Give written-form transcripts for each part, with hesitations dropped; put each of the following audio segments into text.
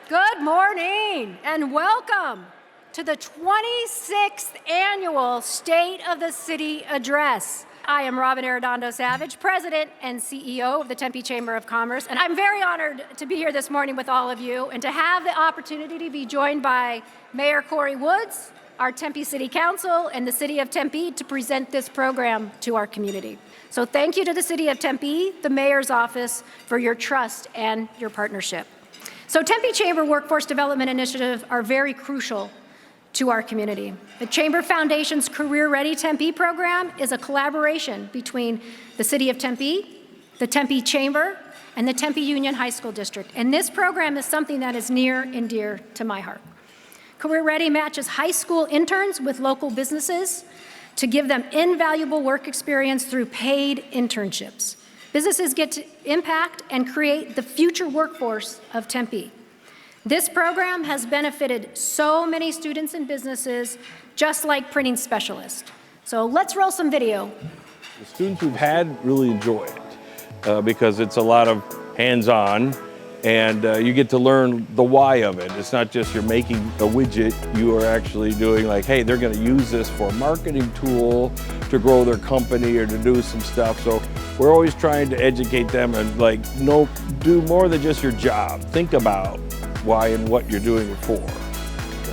Good morning and welcome to the 26th Annual State of the City Address. I am Robin Arredondo Savage, President and CEO of the Tempe Chamber of Commerce, and I'm very honored to be here this morning with all of you and to have the opportunity to be joined by Mayor Corey Woods, our Tempe City Council, and the City of Tempe to present this program to our community. So thank you to the City of Tempe, the Mayor's Office, for your trust and your partnership. So Tempe Chamber Workforce Development Initiative are very crucial to our community. The Chamber Foundation's Career Ready Tempe program is a collaboration between the City of Tempe, the Tempe Chamber, and the Tempe Union High School District. And this program is something that is near and dear to my heart. Career Ready matches high school interns with local businesses to give them invaluable work experience through paid internships. Businesses get to impact and create the future workforce of Tempe. This program has benefited so many students and businesses, just like printing specialists. So let's roll some video. The students we've had really enjoy it because it's a lot of hands-on, and you get to learn the why of it. It's not just you're making a widget, you are actually doing like, hey, they're gonna use this for a marketing tool to grow their company or to do some stuff. So we're always trying to educate them and like, no, do more than just your job. Think about why and what you're doing it for.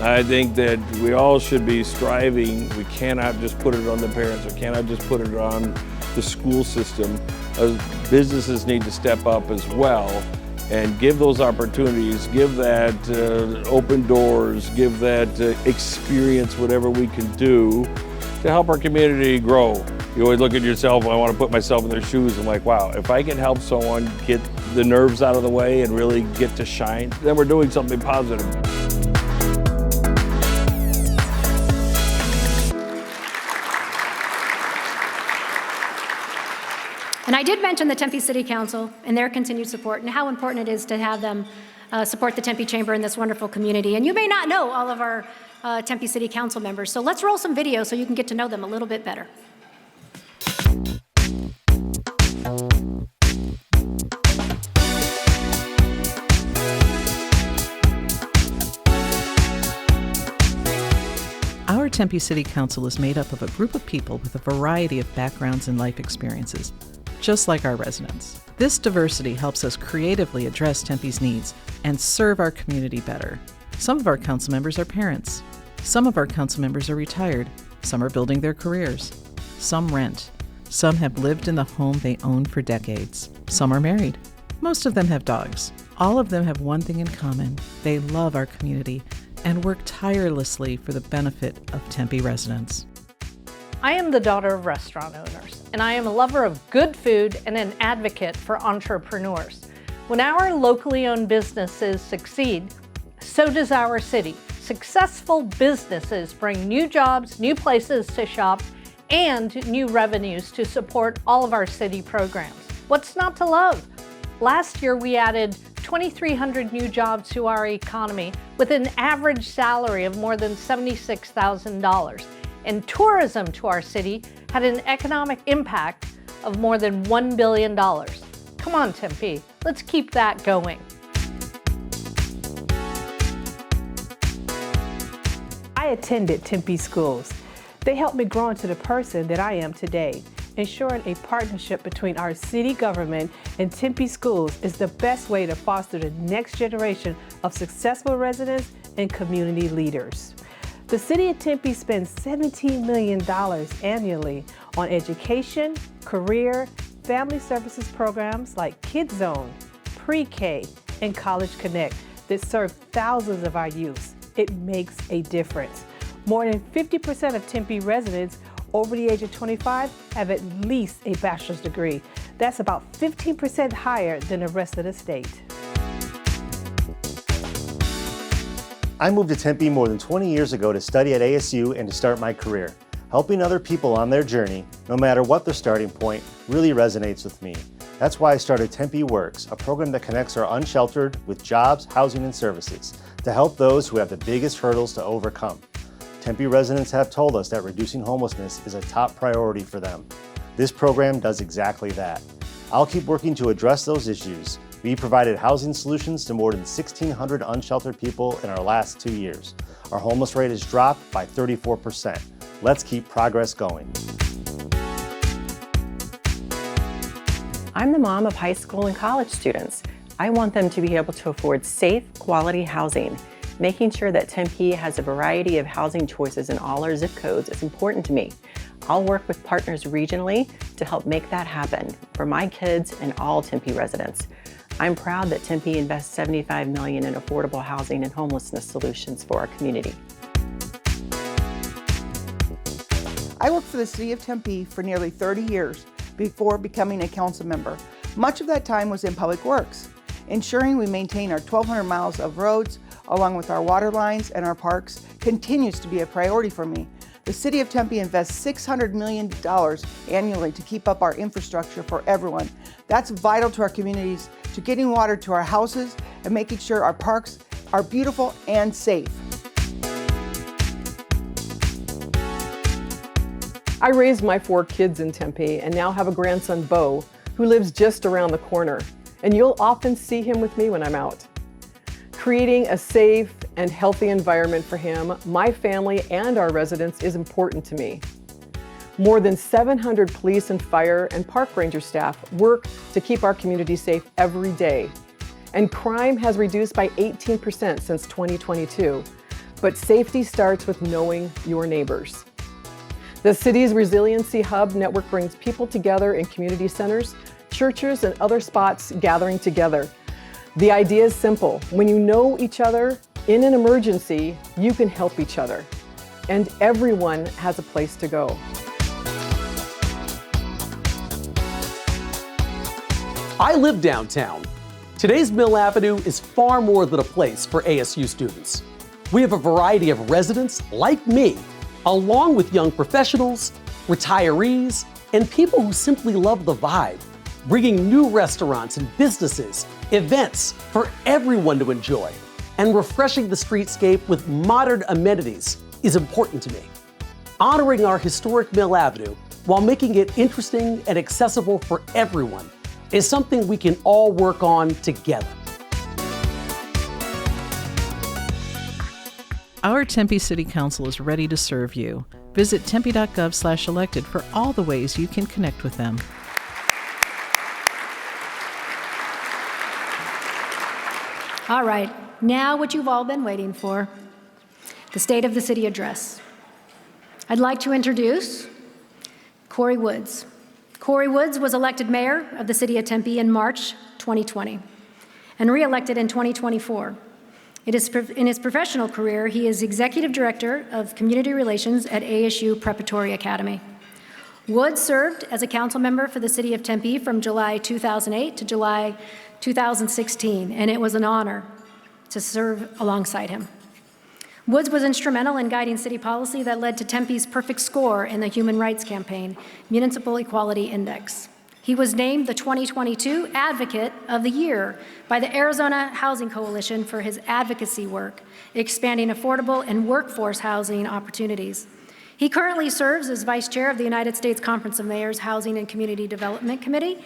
I think that we all should be striving. We cannot just put it on the parents or cannot just put it on the school system. Businesses need to step up as well and give those opportunities, give that open doors, give that experience, whatever we can do to help our community grow. You always look at yourself, I want to put myself in their shoes. I'm like, wow, if I can help someone get the nerves out of the way and really get to shine, then we're doing something positive. And I did mention the Tempe City Council and their continued support and how important it is to have them support the Tempe Chamber in this wonderful community. And you may not know all of our Tempe City Council members, so let's roll some video so you can get to know them a little bit better. Our Tempe City Council is made up of a group of people with a variety of backgrounds and life experiences, just like our residents. This diversity helps us creatively address Tempe's needs and serve our community better. Some of our council members are parents. Some of our council members are retired. Some are building their careers. Some rent. Some have lived in the home they own for decades. Some are married. Most of them have dogs. All of them have one thing in common. They love our community and work tirelessly for the benefit of Tempe residents. I am the daughter of restaurant owners, and I am a lover of good food and an advocate for entrepreneurs. When our locally owned businesses succeed, so does our city. Successful businesses bring new jobs, new places to shop, and new revenues to support all of our city programs. What's not to love? Last year, we added 2,300 new jobs to our economy with an average salary of more than $76,000. And tourism to our city had an economic impact of more than $1 billion. Come on, Tempe, let's keep that going. I attended Tempe schools. They helped me grow into the person that I am today. Ensuring a partnership between our city government and Tempe schools is the best way to foster the next generation of successful residents and community leaders. The City of Tempe spends $17 million annually on education, career, family services programs like Kids Zone, Pre-K, and College Connect that serve thousands of our youths. It makes a difference. More than 50% of Tempe residents over the age of 25 have at least a bachelor's degree. That's about 15% higher than the rest of the state. I moved to Tempe more than 20 years ago to study at ASU and to start my career. Helping other people on their journey, no matter what their starting point, really resonates with me. That's why I started Tempe Works, a program that connects our unsheltered with jobs, housing, and services to help those who have the biggest hurdles to overcome. Tempe residents have told us that reducing homelessness is a top priority for them. This program does exactly that. I'll keep working to address those issues We provided housing solutions to more than 1,600 unsheltered people in our last 2 years. Our homeless rate has dropped by 34%. Let's keep progress going. I'm the mom of high school and college students. I want them to be able to afford safe, quality housing. Making sure that Tempe has a variety of housing choices in all our zip codes is important to me. I'll work with partners regionally to help make that happen for my kids and all Tempe residents. I'm proud that Tempe invests $75 million in affordable housing and homelessness solutions for our community. I worked for the City of Tempe for nearly 30 years before becoming a council member. Much of that time was in public works, ensuring we maintain our 1,200 miles of roads along with our water lines and our parks continues to be a priority for me. The City of Tempe invests $600 million annually to keep up our infrastructure for everyone. That's vital to our communities, to getting water to our houses and making sure our parks are beautiful and safe. I raised my 4 kids in Tempe and now have a grandson, Bo, who lives just around the corner. And you'll often see him with me when I'm out. Creating a safe and healthy environment for him, my family, and our residents is important to me. More than 700 police and fire and park ranger staff work to keep our community safe every day. And crime has reduced by 18% since 2022. But safety starts with knowing your neighbors. The city's Resiliency Hub network brings people together in community centers, churches, and other spots gathering together. The idea is simple. When you know each other in an emergency, you can help each other. And everyone has a place to go. I live downtown. Today's Mill Avenue is far more than a place for ASU students. We have a variety of residents like me, along with young professionals, retirees, and people who simply love the vibe, bringing new restaurants and businesses, events for everyone to enjoy, and refreshing the streetscape with modern amenities is important to me. Honoring our historic Mill Avenue while making it interesting and accessible for everyone is something we can all work on together. Our Tempe City Council is ready to serve you. Visit tempe.gov/elected for all the ways you can connect with them. All right, now what you've all been waiting for, the State of the City Address. I'd like to introduce Corey Woods. Corey Woods was elected mayor of the City of Tempe in March 2020 and re-elected in 2024. In his professional career, he is Executive Director of Community Relations at ASU Preparatory Academy. Woods served as a council member for the City of Tempe from July 2008 to July 2016, and it was an honor to serve alongside him. Woods was instrumental in guiding city policy that led to Tempe's perfect score in the Human Rights Campaign Municipal Equality Index. He was named the 2022 Advocate of the Year by the Arizona Housing Coalition for his advocacy work, expanding affordable and workforce housing opportunities. He currently serves as Vice Chair of the United States Conference of Mayors Housing and Community Development Committee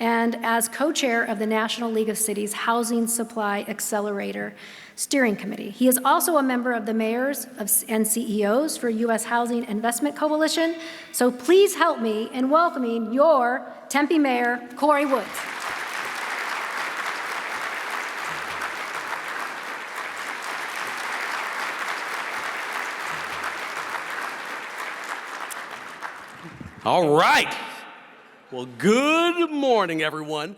and as co-chair of the National League of Cities Housing Supply Accelerator Steering Committee. He is also a member of the Mayors and CEOs for U.S. Housing Investment Coalition. So please help me in welcoming your Tempe Mayor, Corey Woods. All right. Well, good morning, everyone.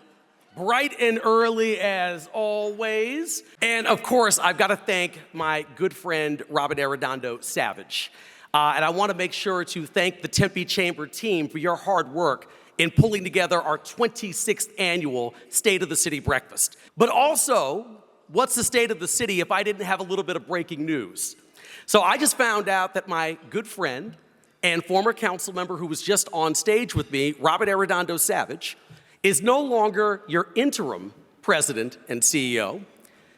Bright and early as always. And of course, I've got to thank my good friend, Robin Arredondo Savage. And I want to make sure to thank the Tempe Chamber team for your hard work in pulling together our 26th annual State of the City breakfast. But also, what's the state of the city if I didn't have a little bit of breaking news? So I just found out that my good friend and former council member who was just on stage with me, Robin Arredondo Savage, is no longer your interim president and CEO.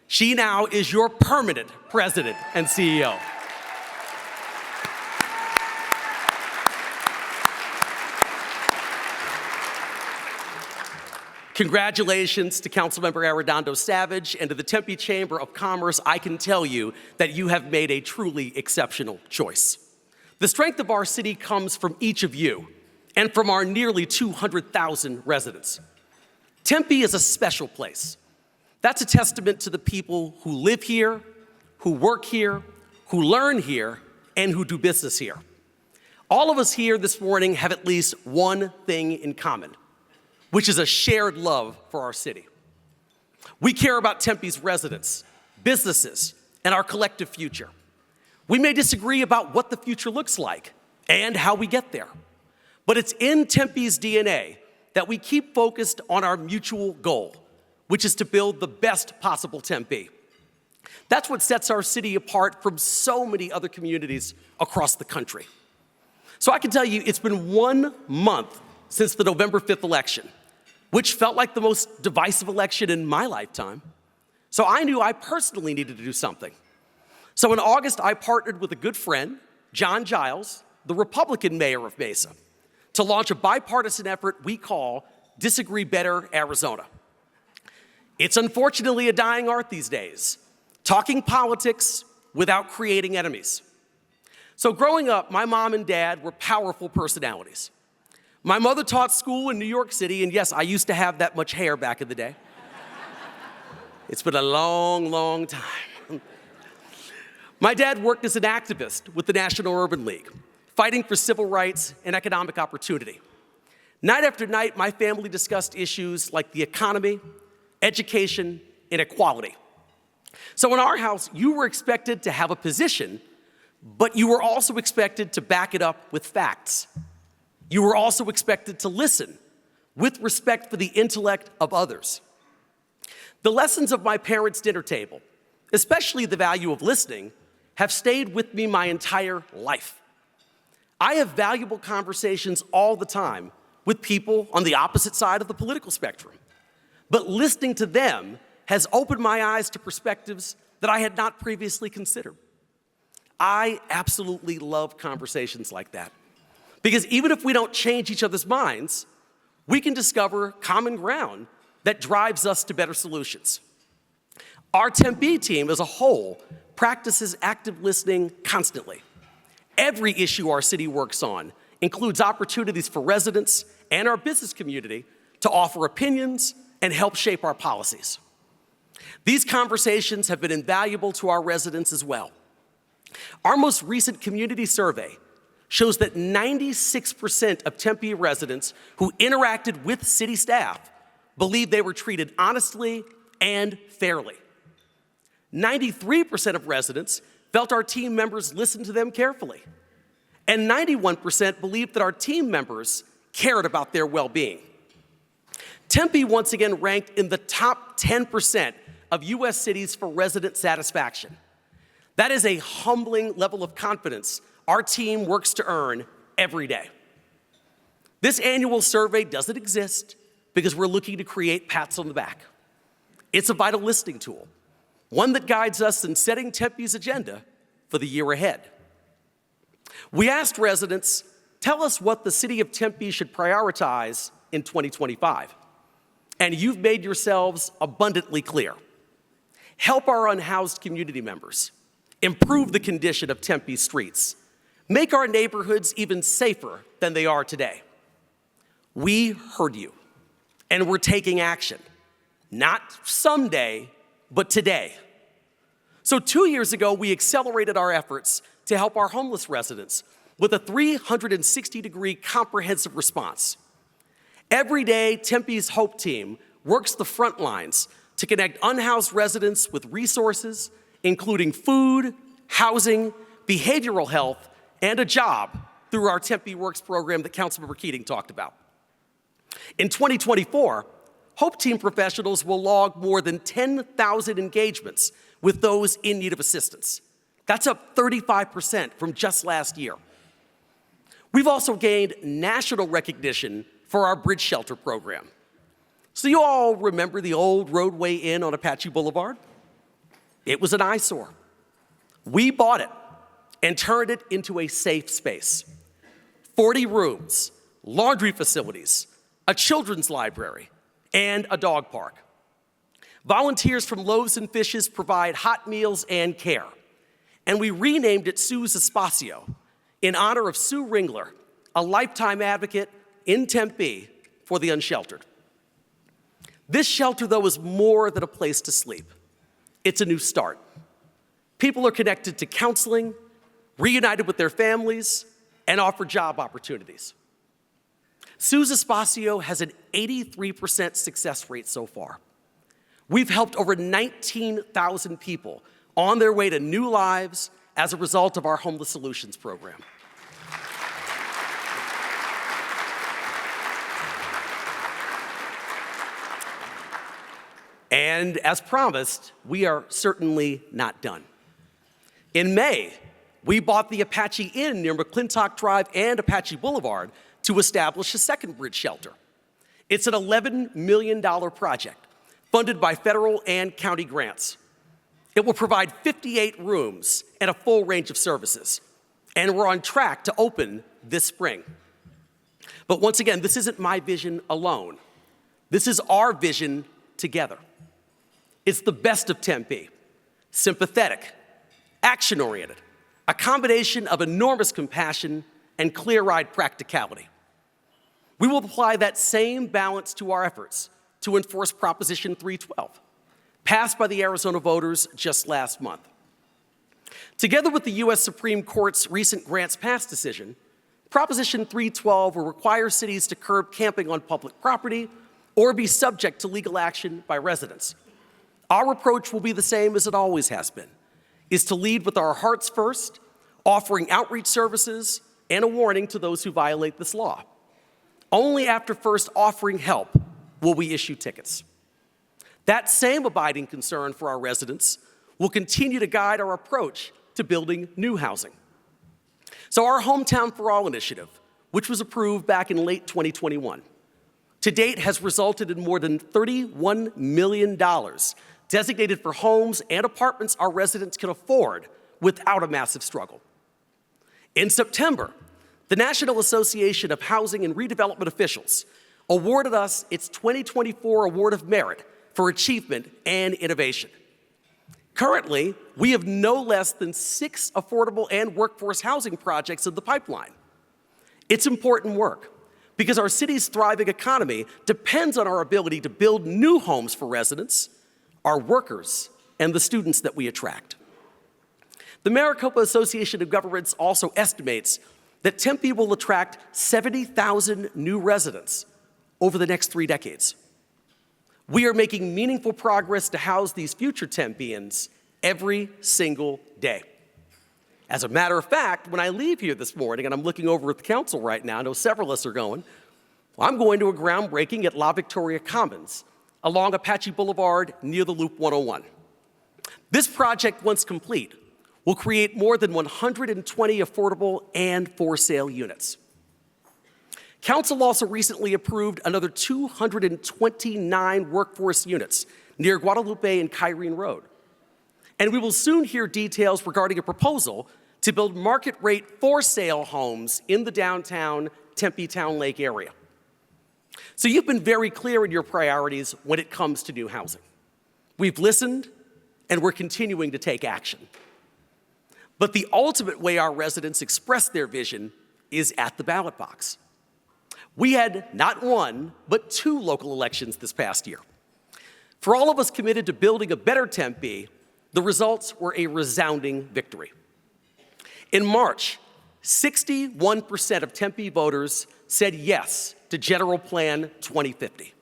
She now is your permanent president and CEO. Congratulations to Councilmember Arredondo Savage and to the Tempe Chamber of Commerce. I can tell you that you have made a truly exceptional choice. The strength of our city comes from each of you and from our nearly 200,000 residents. Tempe is a special place. That's a testament to the people who live here, who work here, who learn here, and who do business here. All of us here this morning have at least one thing in common, which is a shared love for our city. We care about Tempe's residents, businesses, and our collective future. We may disagree about what the future looks like and how we get there, but it's in Tempe's DNA that we keep focused on our mutual goal, which is to build the best possible Tempe. That's what sets our city apart from so many other communities across the country. So I can tell you it's been 1 month since the November 5th election, which felt like the most divisive election in my lifetime. So I knew I personally needed to do something. So in August, I partnered with a good friend, John Giles, the Republican mayor of Mesa, to launch a bipartisan effort we call Disagree Better Arizona. It's unfortunately a dying art these days, talking politics without creating enemies. So growing up, my mom and dad were powerful personalities. My mother taught school in New York City, and yes, I used to have that much hair back in the day. It's been a long, long time. My dad worked as an activist with the National Urban League, fighting for civil rights and economic opportunity. Night after night, my family discussed issues like the economy, education, and equality. So in our house, you were expected to have a position, but you were also expected to back it up with facts. You were also expected to listen with respect for the intellect of others. The lessons of my parents' dinner table, especially the value of listening, have stayed with me my entire life. I have valuable conversations all the time with people on the opposite side of the political spectrum, but listening to them has opened my eyes to perspectives that I had not previously considered. I absolutely love conversations like that, because even if we don't change each other's minds, we can discover common ground that drives us to better solutions. Our Tempe team as a whole practices active listening constantly. Every issue our city works on includes opportunities for residents and our business community to offer opinions and help shape our policies. These conversations have been invaluable to our residents as well. Our most recent community survey shows that 96% of Tempe residents who interacted with city staff believe they were treated honestly and fairly. 93% of residents felt our team members listened to them carefully. And 91% believed that our team members cared about their well-being. Tempe once again ranked in the top 10% of U.S. cities for resident satisfaction. That is a humbling level of confidence our team works to earn every day. This annual survey doesn't exist because we're looking to create pats on the back. It's a vital listening tool, one that guides us in setting Tempe's agenda for the year ahead. We asked residents, tell us what the city of Tempe should prioritize in 2025. And you've made yourselves abundantly clear. Help our unhoused community members, improve the condition of Tempe streets, make our neighborhoods even safer than they are today. We heard you, and we're taking action. Not someday, but today. So 2 years ago, we accelerated our efforts to help our homeless residents with a 360-degree comprehensive response. Every day, Tempe's Hope Team works the front lines to connect unhoused residents with resources, including food, housing, behavioral health, and a job through our Tempe Works program that Councilmember Keating talked about. In 2024, Hope Team professionals will log more than 10,000 engagements with those in need of assistance. That's up 35% from just last year. We've also gained national recognition for our Bridge Shelter program. So you all remember the old roadway inn on Apache Boulevard? It was an eyesore. We bought it and turned it into a safe space. 40 rooms, laundry facilities, a children's library, and a dog park. Volunteers from Loaves and Fishes provide hot meals and care. And we renamed it Sue's Espacio in honor of Sue Ringler, a lifetime advocate in Tempe for the unsheltered. This shelter, though, is more than a place to sleep. It's a new start. People are connected to counseling, reunited with their families, and offered job opportunities. Sue's Espacio has an 83% success rate so far. We've helped over 19,000 people on their way to new lives as a result of our Homeless Solutions program. And as promised, we are certainly not done. In May, we bought the Apache Inn near McClintock Drive and Apache Boulevard to establish a second bridge shelter. It's an $11 million project funded by federal and county grants. It will provide 58 rooms and a full range of services, and we're on track to open this spring. But once again, this isn't my vision alone. This is our vision together. It's the best of Tempe, sympathetic, action-oriented, a combination of enormous compassion and clear-eyed practicality. We will apply that same balance to our efforts to enforce Proposition 312, passed by the Arizona voters just last month. Together with the U.S. Supreme Court's recent Grants Pass decision, Proposition 312 will require cities to curb camping on public property or be subject to legal action by residents. Our approach will be the same as it always has been, is to lead with our hearts first, offering outreach services and a warning to those who violate this law. Only after first offering help will we issue tickets. That same abiding concern for our residents will continue to guide our approach to building new housing. So our Hometown for All initiative, which was approved back in late 2021, to date has resulted in more than $31 million designated for homes and apartments our residents can afford without a massive struggle. In September, the National Association of Housing and Redevelopment Officials awarded us its 2024 Award of Merit for Achievement and Innovation. Currently, we have no less than 6 affordable and workforce housing projects in the pipeline. It's important work because our city's thriving economy depends on our ability to build new homes for residents, our workers, and the students that we attract. The Maricopa Association of Governments also estimates that Tempe will attract 70,000 new residents over the next 3 decades. We are making meaningful progress to house these future Tempeans every single day. As a matter of fact, when I leave here this morning, and I'm looking over at the council right now, I know several of us are going, I'm going to a groundbreaking at La Victoria Commons along Apache Boulevard near the Loop 101. This project, once complete, will create more than 120 affordable and for-sale units. Council also recently approved another 229 workforce units near Guadalupe and Kyrene Road. And we will soon hear details regarding a proposal to build market-rate for-sale homes in the downtown Tempe Town Lake area. So you've been very clear in your priorities when it comes to new housing. We've listened, and we're continuing to take action. But the ultimate way our residents express their vision is at the ballot box. We had not one, but 2 local elections this past year. For all of us committed to building a better Tempe, the results were a resounding victory. In March, 61% of Tempe voters said yes to General Plan 2050.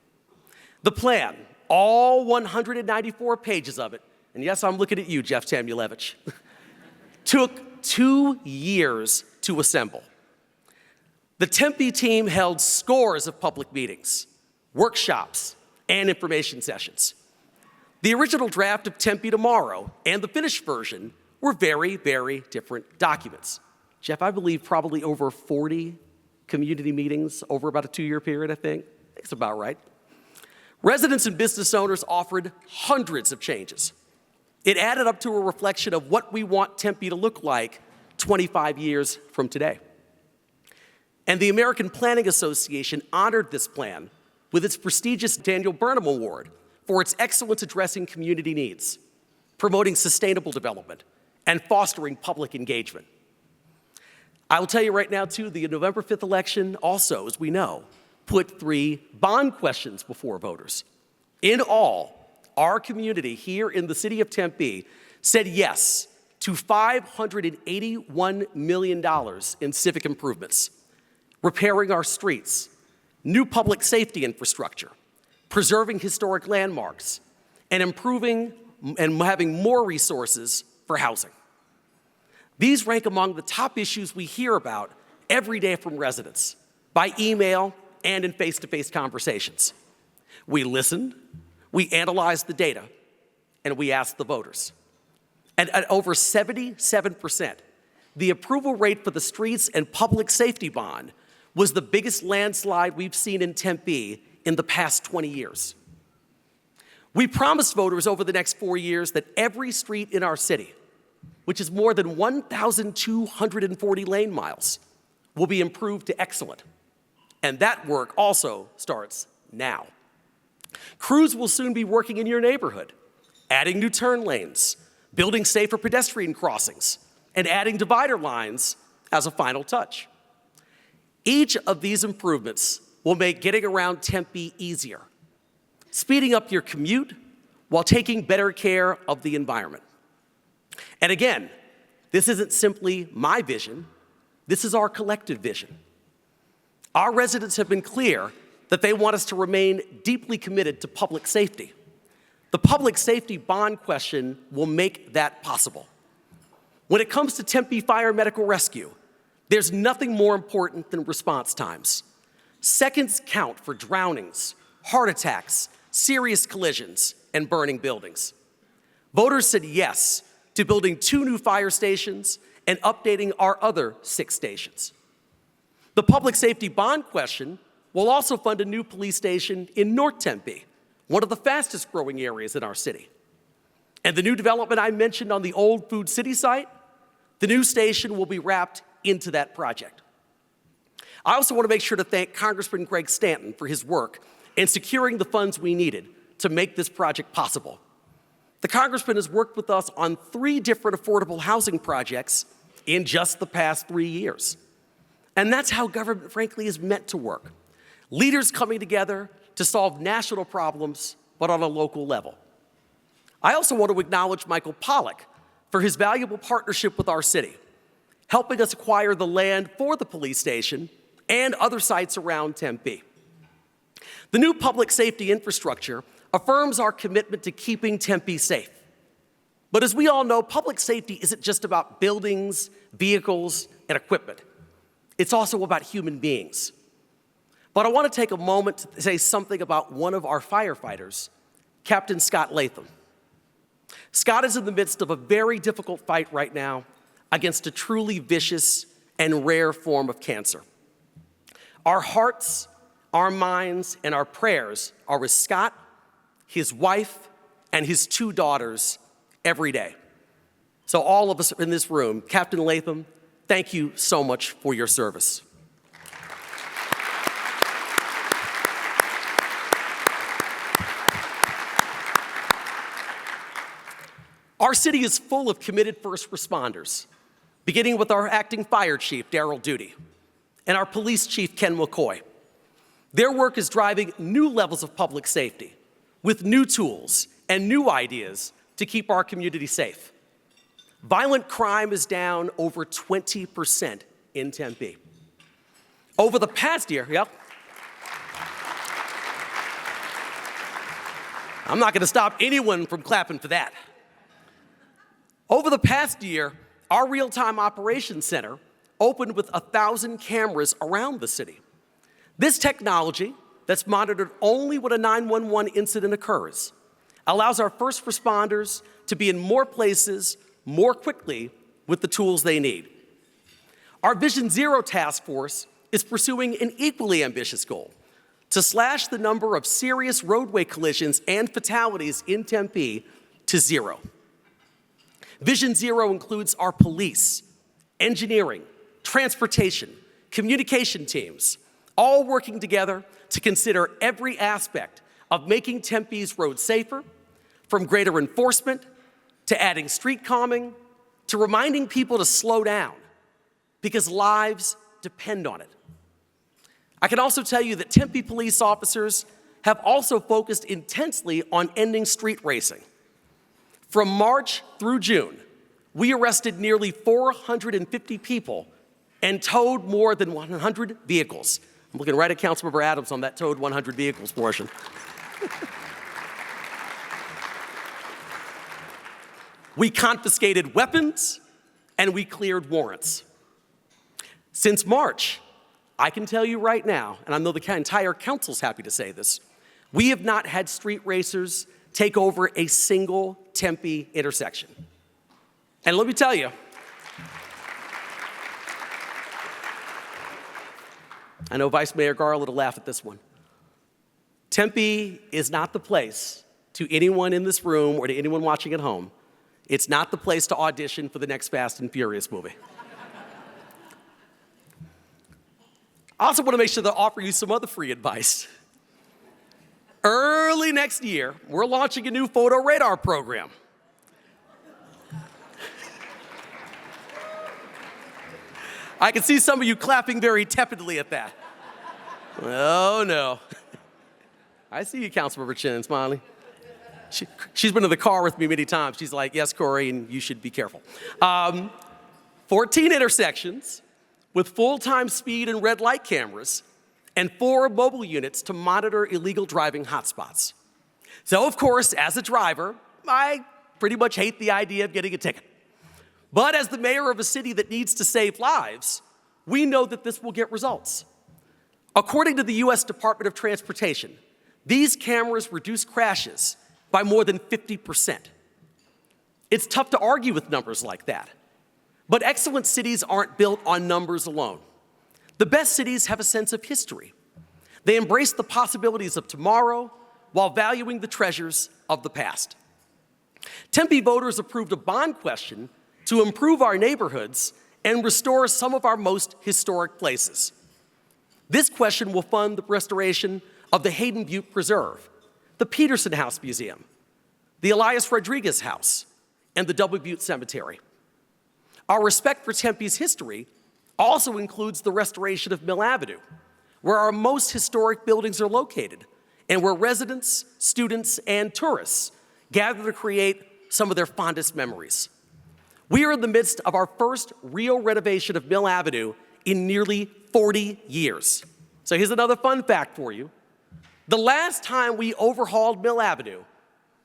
The plan, all 194 pages of it, and yes, I'm looking at you, Jeff Tamulevich, took 2 years to assemble. The Tempe team held scores of public meetings, workshops, and information sessions. The original draft of Tempe Tomorrow and the finished version were very, very different documents. Jeff, I believe probably over 40 community meetings over about a 2-year period, I think. It's about right. Residents and business owners offered hundreds of changes. It added up to a reflection of what we want Tempe to look like 25 years from today. And the American Planning Association honored this plan with its prestigious Daniel Burnham Award for its excellence addressing community needs, promoting sustainable development, and fostering public engagement. I will tell you right now, too, the November 5th election also, as we know, put 3 bond questions before voters. In all, our community here in the city of Tempe said yes to $581 million in civic improvements, repairing our streets, new public safety infrastructure, preserving historic landmarks, and improving and having more resources for housing. These rank among the top issues we hear about every day from residents, by email and in face-to-face conversations. We listened, we analyzed the data, and we asked the voters. And at over 77%, the approval rate for the streets and public safety bond was the biggest landslide we've seen in Tempe in the past 20 years. We promised voters over the next 4 years that every street in our city, which is more than 1,240 lane miles, will be improved to excellent. And that work also starts now. Crews will soon be working in your neighborhood, adding new turn lanes, building safer pedestrian crossings, and adding divider lines as a final touch. Each of these improvements will make getting around Tempe easier, speeding up your commute while taking better care of the environment. And again, this isn't simply my vision, this is our collective vision. Our residents have been clear that they want us to remain deeply committed to public safety. The public safety bond question will make that possible. When it comes to Tempe Fire Medical Rescue, there's nothing more important than response times. Seconds count for drownings, heart attacks, serious collisions, and burning buildings. Voters said yes to building 2 new fire stations and updating our other 6 stations. The public safety bond question will also fund a new police station in North Tempe, one of the fastest growing areas in our city. And the new development I mentioned on the old Food City site, the new station will be wrapped into that project. I also want to make sure to thank Congressman Greg Stanton for his work in securing the funds we needed to make this project possible. The Congressman has worked with us on 3 different affordable housing projects in just the past 3 years. And that's how government, frankly, is meant to work. Leaders coming together to solve national problems, but on a local level. I also want to acknowledge Michael Pollack for his valuable partnership with our city, helping us acquire the land for the police station and other sites around Tempe. The new public safety infrastructure affirms our commitment to keeping Tempe safe. But as we all know, public safety isn't just about buildings, vehicles, and equipment. It's also about human beings. But I want to take a moment to say something about one of our firefighters, Captain Scott Latham. Scott is in the midst of a very difficult fight right now against a truly vicious and rare form of cancer. Our hearts, our minds, and our prayers are with Scott, his wife, and his 2 daughters every day. So all of us in this room, Captain Latham, thank you so much for your service. Our city is full of committed first responders, beginning with our acting fire chief, Darrell Duty, and our police chief, Ken McCoy. Their work is driving new levels of public safety with new tools and new ideas to keep our community safe. Violent crime is down over 20% in Tempe. Over the past year, I'm not going to stop anyone from clapping for that. Over the past year, our real-time operations center opened with 1,000 cameras around the city. This technology, that's monitored only when a 911 incident occurs, allows our first responders to be in more places more quickly with the tools they need. Our Vision Zero task force is pursuing an equally ambitious goal: to slash the number of serious roadway collisions and fatalities in Tempe to 0. Vision Zero includes our police, engineering, transportation, communication teams, all working together to consider every aspect of making Tempe's roads safer, from greater enforcement to adding street calming to reminding people to slow down because lives depend on it. I can also tell you that Tempe police officers have also focused intensely on ending street racing. From March through June, we arrested nearly 450 people and towed more than 100 vehicles. I'm looking right at Councilmember Adams on that towed 100 vehicles portion. We confiscated weapons and we cleared warrants. Since March, I can tell you right now, and I know the entire council's happy to say this, we have not had street racers take over a single Tempe intersection. And let me tell you, I know Vice Mayor Garland will laugh at this one. Tempe is not the place, to anyone in this room or to anyone watching at home, it's not the place to audition for the next Fast and Furious movie. I also want to make sure to offer you some other free advice. Early next year, we're launching a new photo radar program. I can see some of you clapping very tepidly at that. Oh, no. I see you, Councilmember Chin, smiling. She's been in the car with me many times. She's like, yes, Corey, and you should be careful. 14 intersections with full-time speed and red light cameras and 4 mobile units to monitor illegal driving hotspots. So, of course, as a driver, I pretty much hate the idea of getting a ticket. But as the mayor of a city that needs to save lives, we know that this will get results. According to the U.S. Department of Transportation, these cameras reduce crashes by more than 50%. It's tough to argue with numbers like that. But excellent cities aren't built on numbers alone. The best cities have a sense of history. They embrace the possibilities of tomorrow while valuing the treasures of the past. Tempe voters approved a bond question to improve our neighborhoods and restore some of our most historic places. This question will fund the restoration of the Hayden Butte Preserve, the Peterson House Museum, the Elias Rodriguez House, and the Double Butte Cemetery. Our respect for Tempe's history also includes the restoration of Mill Avenue, where our most historic buildings are located, and where residents, students, and tourists gather to create some of their fondest memories. We are in the midst of our first real renovation of Mill Avenue in nearly 40 years. So here's another fun fact for you. The last time we overhauled Mill Avenue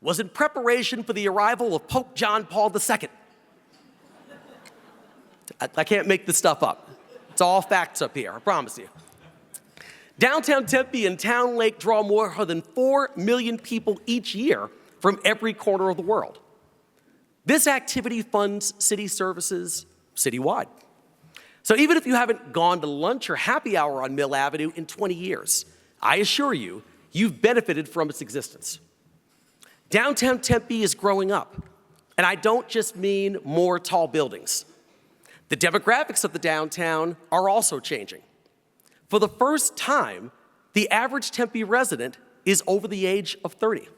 was in preparation for the arrival of Pope John Paul II. I can't make this stuff up. It's all facts up here, I promise you. Downtown Tempe and Town Lake draw more than 4 million people each year from every corner of the world. This activity funds city services citywide. So even if you haven't gone to lunch or happy hour on Mill Avenue in 20 years, I assure you, you've benefited from its existence. Downtown Tempe is growing up, and I don't just mean more tall buildings. The demographics of the downtown are also changing. For the first time, the average Tempe resident is over the age of 30.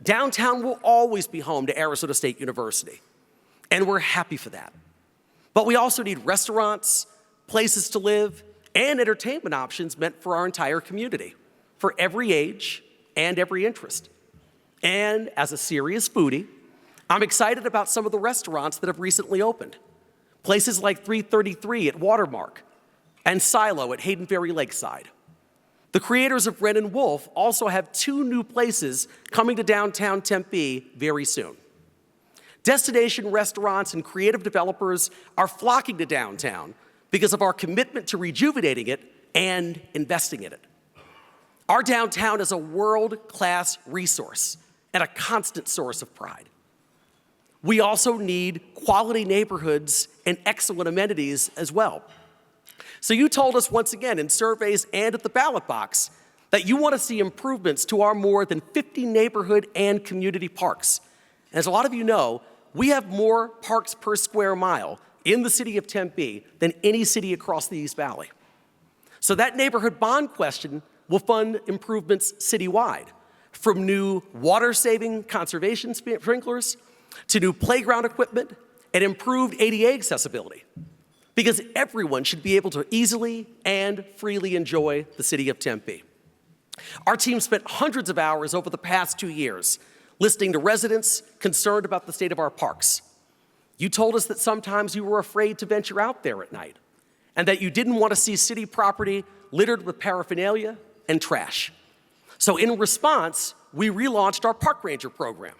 Downtown will always be home to Arizona State University, and we're happy for that. But we also need restaurants, places to live, and entertainment options meant for our entire community, for every age and every interest. And as a serious foodie, I'm excited about some of the restaurants that have recently opened. Places like 333 at Watermark and Silo at Hayden Ferry Lakeside. The creators of Wren and Wolf also have 2 new places coming to downtown Tempe very soon. Destination restaurants and creative developers are flocking to downtown because of our commitment to rejuvenating it and investing in it. Our downtown is a world-class resource and a constant source of pride. We also need quality neighborhoods and excellent amenities as well. So you told us once again in surveys and at the ballot box that you want to see improvements to our more than 50 neighborhood and community parks. And as a lot of you know, we have more parks per square mile in the city of Tempe than any city across the East Valley. So that neighborhood bond question will fund improvements citywide, from new water-saving conservation sprinklers to new playground equipment and improved ADA accessibility, because everyone should be able to easily and freely enjoy the city of Tempe. Our team spent hundreds of hours over the past 2 years listening to residents concerned about the state of our parks. You told us that sometimes you were afraid to venture out there at night, and that you didn't want to see city property littered with paraphernalia and trash. So in response, we relaunched our Park Ranger program.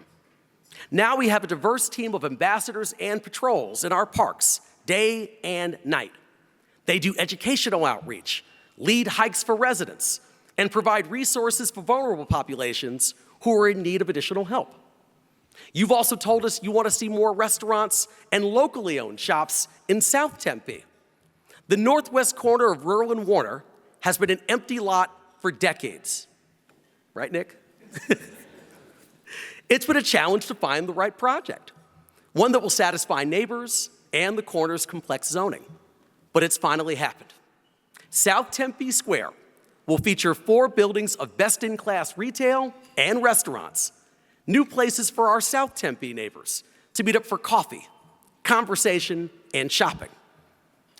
Now we have a diverse team of ambassadors and patrols in our parks, day and night. They do educational outreach, lead hikes for residents, and provide resources for vulnerable populations who are in need of additional help. You've also told us you want to see more restaurants and locally owned shops in South Tempe. The northwest corner of Rural and Warner has been an empty lot for decades. Right, Nick? It's been a challenge to find the right project, one that will satisfy neighbors and the corner's complex zoning. But it's finally happened. South Tempe Square will feature 4 buildings of best-in-class retail and restaurants, new places for our South Tempe neighbors to meet up for coffee, conversation, and shopping.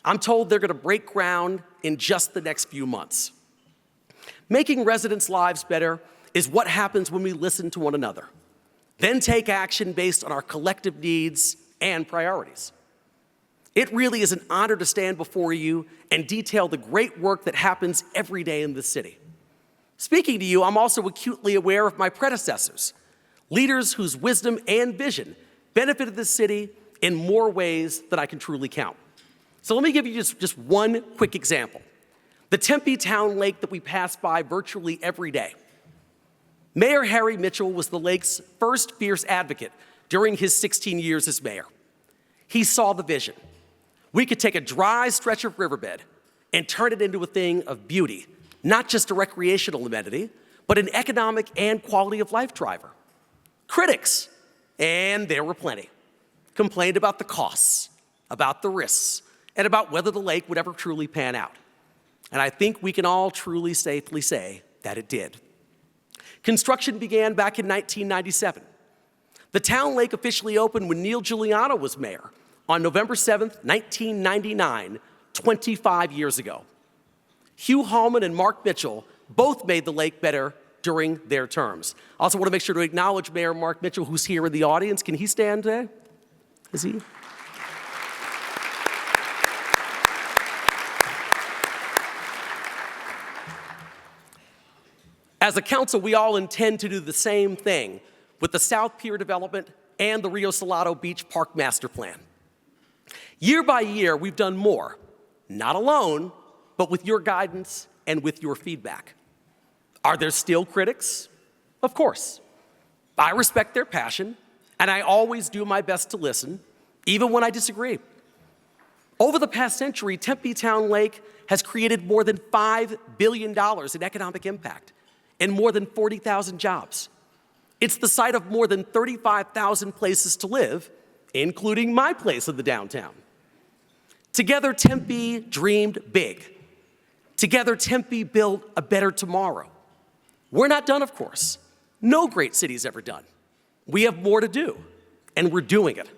I'm told they're going to break ground in just the next few months. Making residents' lives better is what happens when we listen to one another, then take action based on our collective needs and priorities. It really is an honor to stand before you and detail the great work that happens every day in this city. Speaking to you, I'm also acutely aware of my predecessors, leaders whose wisdom and vision benefited this city in more ways than I can truly count. So let me give you just one quick example. The Tempe Town Lake that we pass by virtually every day. Mayor Harry Mitchell was the lake's first fierce advocate during his 16 years as mayor. He saw the vision. We could take a dry stretch of riverbed and turn it into a thing of beauty, not just a recreational amenity, but an economic and quality of life driver. Critics, and there were plenty, complained about the costs, about the risks, and about whether the lake would ever truly pan out. And I think we can all truly safely say that it did. Construction began back in 1997. The town lake officially opened when Neil Giuliano was mayor on November 7th, 1999, 25 years ago. Hugh Hallman and Mark Mitchell both made the lake better during their terms. I also want to make sure to acknowledge Mayor Mark Mitchell, who's here in the audience. Can he stand today? Is he? As a council, we all intend to do the same thing with the South Pier development and the Rio Salado Beach Park Master Plan. Year by year, we've done more, not alone, but with your guidance and with your feedback. Are there still critics? Of course. I respect their passion, and I always do my best to listen, even when I disagree. Over the past century, Tempe Town Lake has created more than $5 billion in economic impact and more than 40,000 jobs. It's the site of more than 35,000 places to live, including my place in the downtown. Together, Tempe dreamed big. Together, Tempe built a better tomorrow. We're not done, of course. No great city's ever done. We have more to do, and we're doing it.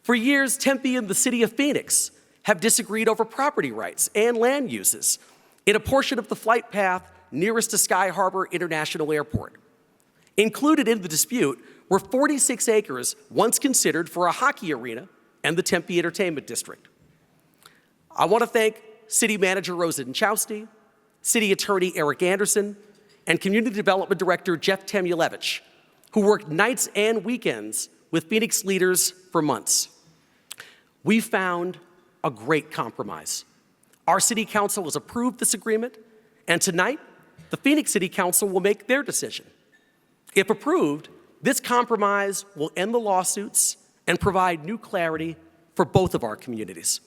For years, Tempe and the city of Phoenix have disagreed over property rights and land uses in a portion of the flight path nearest to Sky Harbor International Airport. Included in the dispute were 46 acres once considered for a hockey arena and the Tempe Entertainment District. I want to thank City Manager Rosa Inchowski, City Attorney Eric Anderson, and Community Development Director Jeff Temulevich, who worked nights and weekends with Phoenix leaders for months. We found a great compromise. Our City Council has approved this agreement, and tonight, the Phoenix City Council will make their decision. If approved, this compromise will end the lawsuits and provide new clarity for both of our communities.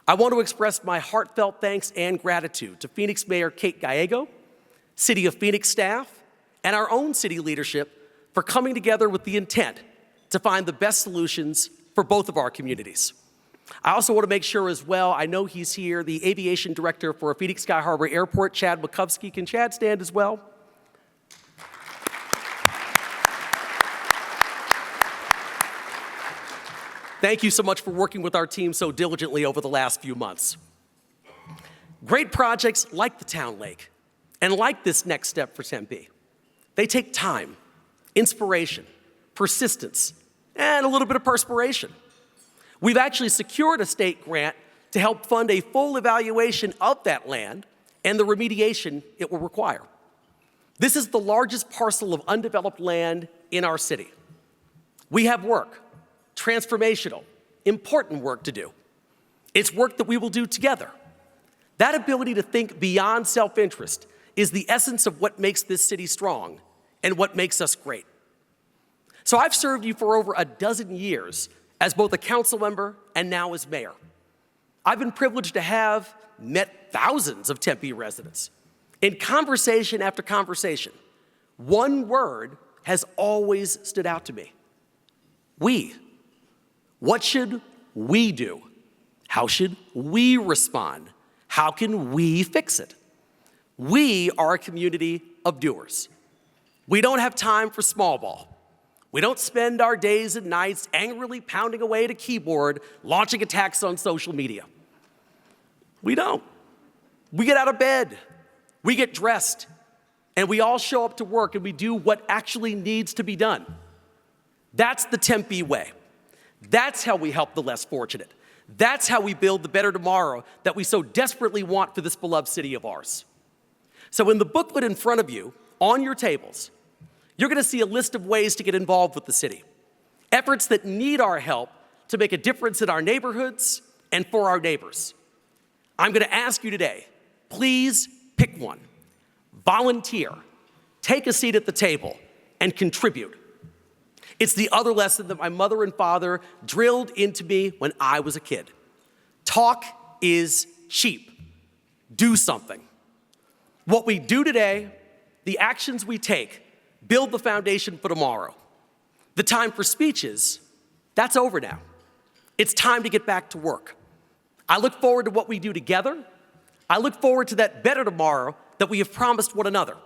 I want to express my heartfelt thanks and gratitude to Phoenix Mayor Kate Gallego, City of Phoenix staff, and our own city leadership for coming together with the intent to find the best solutions for both of our communities. I also want to make sure as well, I know he's here, the aviation director for Phoenix Sky Harbor Airport, Chad Makowski. Can Chad stand as well? Thank you so much for working with our team so diligently over the last few months. Great projects like the Town Lake and like this next step for Tempe, they take time, inspiration, persistence, and a little bit of perspiration. We've actually secured a state grant to help fund a full evaluation of that land and the remediation it will require. This is the largest parcel of undeveloped land in our city. We have work, transformational, important work to do. It's work that we will do together. That ability to think beyond self-interest is the essence of what makes this city strong and what makes us great. So I've served you for over a dozen years as both a council member and now as mayor. I've been privileged to have met thousands of Tempe residents. In conversation after conversation, one word has always stood out to me: we. What should we do? How should we respond? How can we fix it? We are a community of doers. We don't have time for small ball. We don't spend our days and nights angrily pounding away at a keyboard, launching attacks on social media. We don't. We get out of bed, we get dressed, and we all show up to work and we do what actually needs to be done. That's the Tempe way. That's how we help the less fortunate. That's how we build the better tomorrow that we so desperately want for this beloved city of ours. So in the booklet in front of you, on your tables, you're going to see a list of ways to get involved with the city. Efforts that need our help to make a difference in our neighborhoods and for our neighbors. I'm going to ask you today, please pick one. Volunteer, take a seat at the table, and contribute. It's the other lesson that my mother and father drilled into me when I was a kid. Talk is cheap. Do something. What we do today, the actions we take, build the foundation for tomorrow. The time for speeches, that's over now. It's time to get back to work. I look forward to what we do together. I look forward to that better tomorrow that we have promised one another,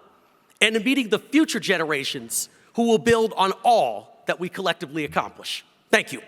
and to meeting the future generations who will build on all that we collectively accomplish. Thank you.